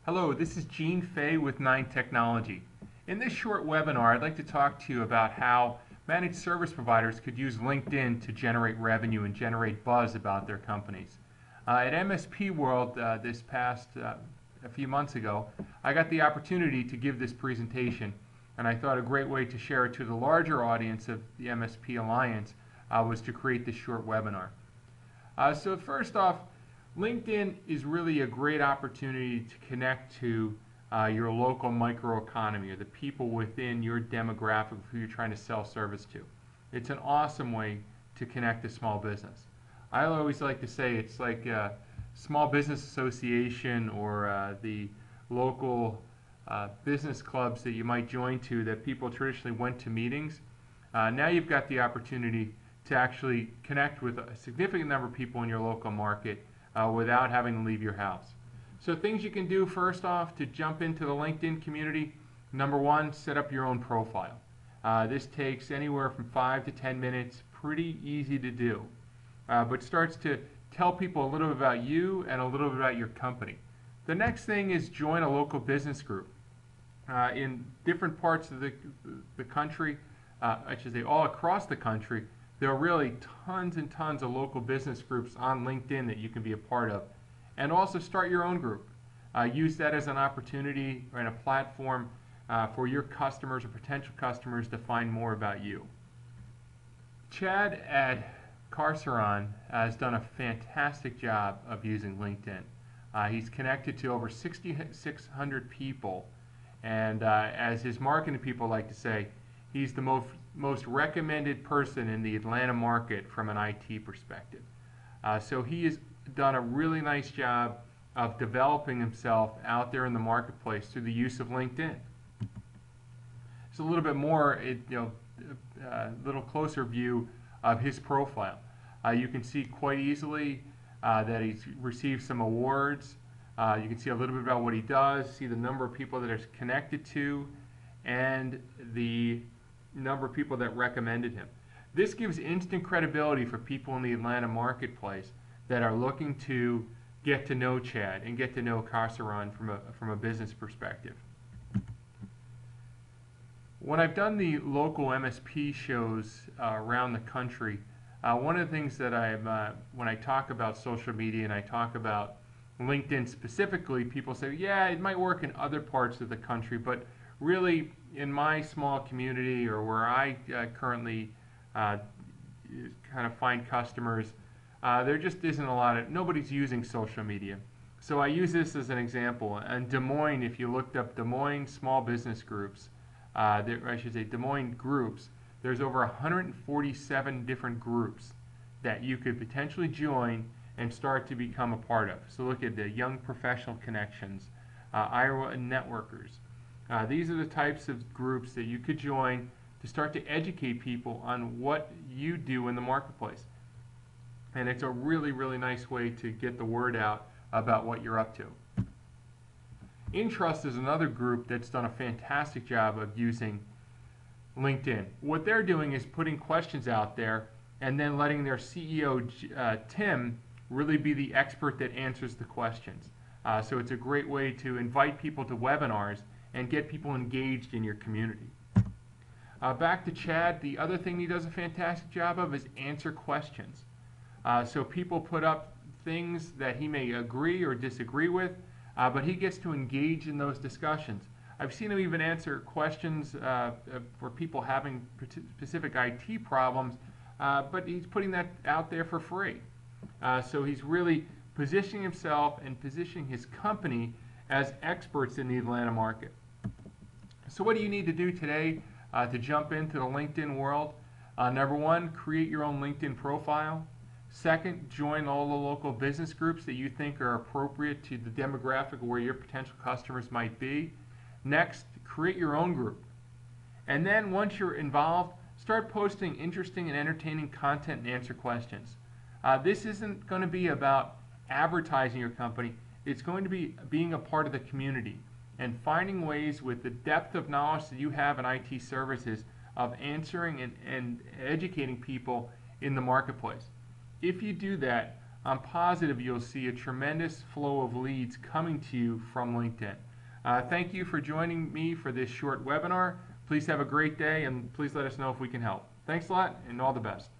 Hello, this is Gene Fay with 9 Technology. In this short webinar, I'd like to talk to you about how managed service providers could use LinkedIn to generate revenue and generate buzz about their companies. At MSP World this past a few months ago, I got the opportunity to give this presentation, and I thought a great way to share it to the larger audience of the MSP Alliance was to create this short webinar. So first off, LinkedIn is really a great opportunity to connect to your local microeconomy or the people within your demographic of who you're trying to sell service to. It's an awesome way to connect to small business. I always like to say it's like a small business association or the local business clubs that you might join to that people traditionally went to meetings. Now you've got the opportunity to actually connect with a significant number of people in your local market without having to leave your house. So things you can do first off to jump into the LinkedIn community. Number one, set up your own profile. This takes anywhere from 5 to 10 minutes, pretty easy to do, but starts to tell people a little bit about you and a little bit about your company. The next thing is join a local business group. In different parts of the country, I should say all across the country, there are really tons and tons of local business groups on LinkedIn that you can be a part of. And also start your own group. Use that as an opportunity and a platform for your customers or potential customers to find more about you. Chad at Carceron has done a fantastic job of using LinkedIn. He's connected to over 6,600 people, and as his marketing people like to say, he's the most recommended person in the Atlanta market from an IT perspective. So he has done a really nice job of developing himself out there in the marketplace through the use of LinkedIn. It's a little bit more, a little closer view of his profile. You can see quite easily that he's received some awards. You can see a little bit about what he does, see the number of people that are connected to, and the number of people that recommended him. This gives instant credibility for people in the Atlanta marketplace that are looking to get to know Chad and get to know Carceron from a business perspective. When I've done the local MSP shows around the country, one of the things that when I talk about social media and I talk about LinkedIn specifically, people say, yeah, it might work in other parts of the country, but really in my small community or where I currently kind of find customers, there just isn't a lot of, nobody's using social media. So I use this as an example. In Des Moines, if you looked up Des Moines small business groups, I should say Des Moines groups, there's over 147 different groups that you could potentially join and start to become a part of. So look at the Young Professional Connections, Iowa Networkers. These are the types of groups that you could join to start to educate people on what you do in the marketplace. And it's a really, really nice way to get the word out about what you're up to. Intrust is another group that's done a fantastic job of using LinkedIn. What they're doing is putting questions out there and then letting their CEO, Tim, really be the expert that answers the questions. So it's a great way to invite people to webinars and get people engaged in your community. Back to Chad, the other thing he does a fantastic job of is answer questions. So people put up things that he may agree or disagree with, but he gets to engage in those discussions. I've seen him even answer questions for people having specific IT problems, but he's putting that out there for free. So he's really positioning himself and positioning his company as experts in the Atlanta market. So what do you need to do today to jump into the LinkedIn world? Number one, create your own LinkedIn profile. Second, join all the local business groups that you think are appropriate to the demographic where your potential customers might be. Next, create your own group. And then once you're involved, start posting interesting and entertaining content and answer questions. This isn't going to be about advertising your company. It's going to be being a part of the community and finding ways with the depth of knowledge that you have in IT services of answering and educating people in the marketplace. If you do that, I'm positive you'll see a tremendous flow of leads coming to you from LinkedIn. Thank you for joining me for this short webinar. Please have a great day, and please let us know if we can help. Thanks a lot, and all the best.